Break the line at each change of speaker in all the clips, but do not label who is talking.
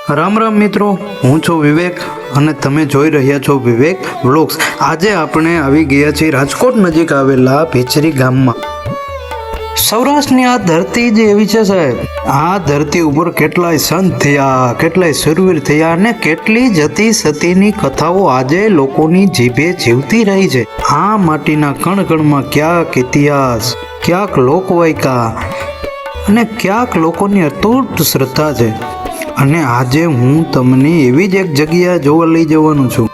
રામ રામ મિત્રો, હું છું વિવેક અને તમે જોઈ રહ્યા છો વિવેક વ્લોગ્સ। આજે આપણે આવી ગયા છીએ રાજકોટ નજીક આવેલા ભીચરી ગામમાં। સૌરાષ્ટ્રની આ ધરતી જ એવી છે સાહેબ, આ ધરતી ઉપર કેટલાય સંત થયા, કેટલાય સુરવીર થયા અને કેટલી જતી સતીની કથાઓ આજે લોકોની જીભે જીવતી રહી છે। આ માટીના કણ કણમાં ક્યાંક ઇતિહાસ, ક્યાંક લોકવાયકા અને ક્યાંક લોકોની અતૂટ શ્રદ્ધા છે। અને આજે હું તમને એવી જ એક જગ્યા જોવા લઈ જવાનું છું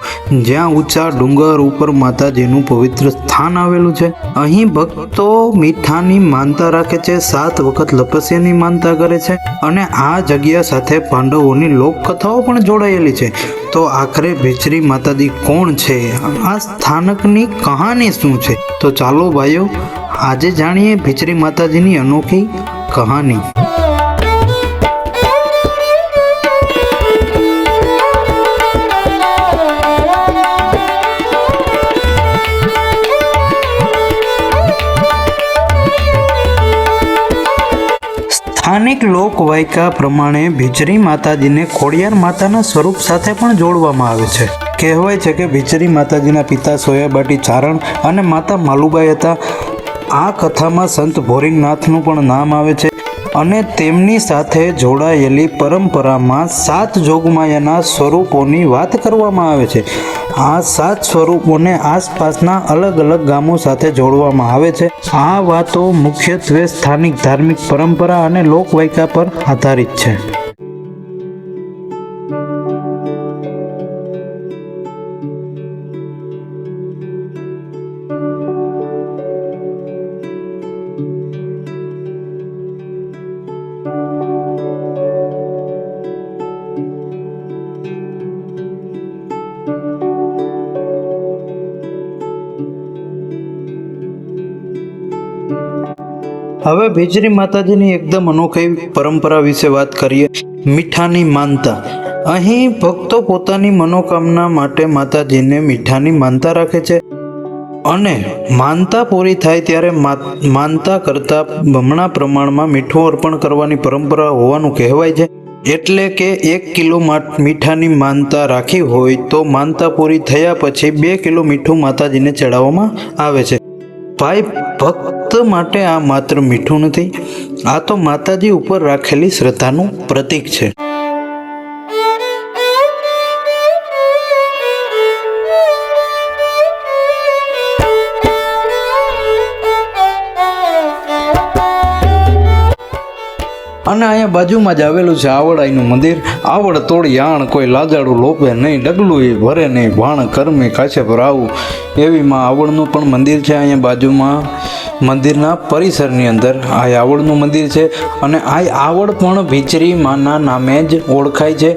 જ્યાં ઊંચા ડુંગર ઉપર માતાજીનું પવિત્ર સ્થાન આવેલું છે। અહીં ભક્તો મીઠાની માનતા રાખે છે, 7 વખત લપસ્યાની માનતા કરે છે અને આ જગ્યા સાથે પાંડવોની લોકકથાઓ પણ જોડાયેલી છે। તો આખરે ભીચરી માતાજી કોણ છે, આ સ્થાનકની કહાની શું છે? તો ચાલો ભાઈઓ આજે જાણીએ ભીચરી માતાજીની અનોખી કહાની। સ્થાનિક લોકવાયકા પ્રમાણે ભીચરી માતાજીને ખોડિયાર માતાના સ્વરૂપ સાથે પણ જોડવામાં આવે છે। કહેવાય છે કે ભીચરી માતાજીના પિતા સોયાબાટી ચારણ અને માતા માલુબાઈ હતા। આ કથામાં સંત ભોરિંગનાથનું પણ નામ આવે છે અને તેમની સાથે જોડાયેલી પરંપરામાં 7 જોગમાયાના સ્વરૂપોની વાત કરવામાં આવે છે। આ 7 સ્વરૂપોને આસપાસના અલગ અલગ ગામો સાથે જોડવામાં આવે છે। આ વાતો મુખ્યત્વે સ્થાનિક ધાર્મિક પરંપરા અને લોકવાયકા પર આધારિત છે। હવે ભીચરી માતાજીની એકદમ અનોખી પરંપરા વિશે વાત કરીએ। મીઠાની માનતા। અહીં ભક્તો પોતાની મનોકામના માટે માતાજીને મીઠાની માનતા રાખે છે અને માનતા પૂરી થાય ત્યારે માનતા કરતા બમણા પ્રમાણમાં મીઠું અર્પણ કરવાની પરંપરા હોવાનું કહેવાય છે। એટલે કે 1 કિલો મીઠાની માનતા રાખી હોય તો માનતા પૂરી થયા પછી 2 કિલો મીઠું માતાજીને ચડાવવામાં આવે છે। ભાઈ, ભક્ત માટે આ માત્ર મીઠું નથી, આ તો માતાજી ઉપર રાખેલી શ્રદ્ધાનું પ્રતીક છે। અને અહીંયા બાજુમાં જ આવેલું છે આવડાઈનું મંદિર। આવડ તોડી આણ કોઈ લાજાડું લોપે નહીં, ડગલું એ ભરે નહીં, ભાણ કર્મે કાશે પર આવું, એવીમાં આવડનું પણ મંદિર છે। અહીંયા બાજુમાં મંદિરના પરિસરની અંદર આ આવડનું મંદિર છે અને આ આવડ પણ ભીચરી માના નામે જ ઓળખાય છે।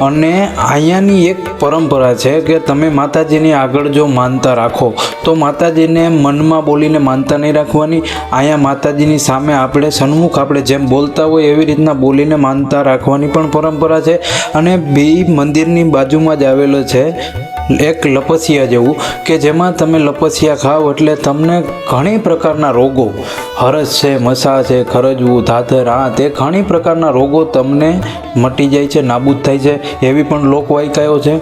અને અહીંયાની એક પરંપરા છે કે તમે માતાજીની આગળ જો માનતા રાખો તો માતાજીને મનમાં બોલીને માનતા નહીં રાખવાની। અહીંયા માતાજીની સામે આપણે સન્મુખ આપણે જેમ બોલતા હોય એવી રીતના બોલીને માનતા રાખવાની પણ પરંપરા છે। અને બે મંદિરની બાજુમાં જ આવેલો છે એક લપસિયા જેવું કે જેમાં તમે લપસિયા ખાઓ એટલે તમને ઘણી પ્રકારના રોગો, હરસ છે, મસા છે, ખરજવું, ધાધર, આ તે ઘણી પ્રકારના રોગો તમને મટી જાય છે, નાબૂદ થાય છે, એવી પણ લોકવાયકાઓ છે।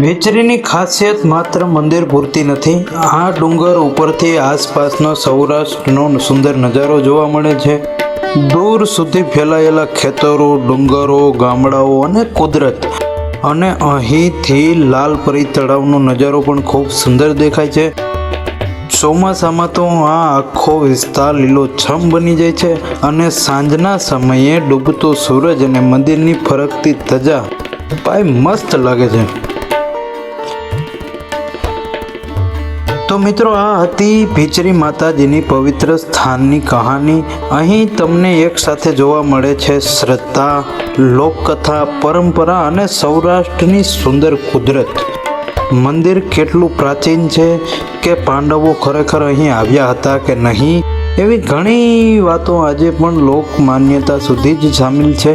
ભીચરીની ખાસિયત માત્ર મંદિર પૂરતી નથી, આ ડુંગર ઉપરથી આસપાસનો સૌરાષ્ટ્રનો સુંદર નજારો જોવા મળે છે। દૂર સુધી ફેલાયેલા ખેતરો, ડુંગરો, ગામડાઓ અને કુદરત, અને અહીંથી લાલપરી તળાવનો નજારો પણ ખૂબ સુંદર દેખાય છે। ચોમાસામાં તો આ આખો વિસ્તાર લીલોછમ બની જાય છે અને સાંજના સમયે ડૂબતો સૂરજ અને મંદિરની ફરકતી ધજા ભાઈ મસ્ત લાગે છે। તો મિત્રો, આ હતી ભીચરી માતાજીની પવિત્ર સ્થાનની કહાની। અહીં તમને એક સાથે જોવા મળે છે શ્રદ્ધા, લોકકથા, પરંપરા અને સૌરાષ્ટ્રની સુંદર કુદરત। મંદિર કેટલું પ્રાચીન છે, કે પાંડવો ખરેખર અહીં આવ્યા હતા કે નહીં, એવી ઘણી વાતો આજે પણ લોક માન્યતા સુધી જ સામેલ છે.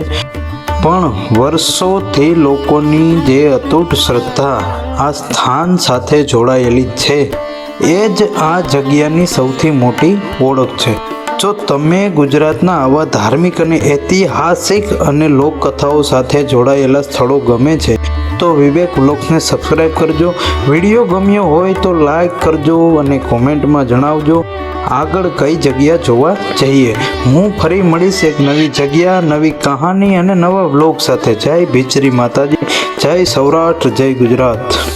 પણ વર્ષોથી લોકોની જે અતૂટ શ્રદ્ધા આ સ્થાન સાથે જોડાયેલી છે, એ જ આ જગ્યાની સૌથી મોટી ઓળખ છે. જો તમે ગુજરાતના આવા ધાર્મિક અને ઐતિહાસિક અને લોકકથાઓ સાથે જોડાયેલા સ્થળો ગમે છે તો વિવેક વ્લોગ્સને સબસ્ક્રાઈબ કરજો. વિડીયો ગમ્યો હોય તો લાઈક કરજો અને કોમેન્ટમાં જણાવજો આગળ કઈ જગ્યા જોવા જઈએ. હું ફરી મળીશ એક નવી જગ્યા, નવી કહાની અને નવા વ્લોગ સાથે. જય ભીચરી માતાજી, જય સૌરાષ્ટ્ર, જય ગુજરાત.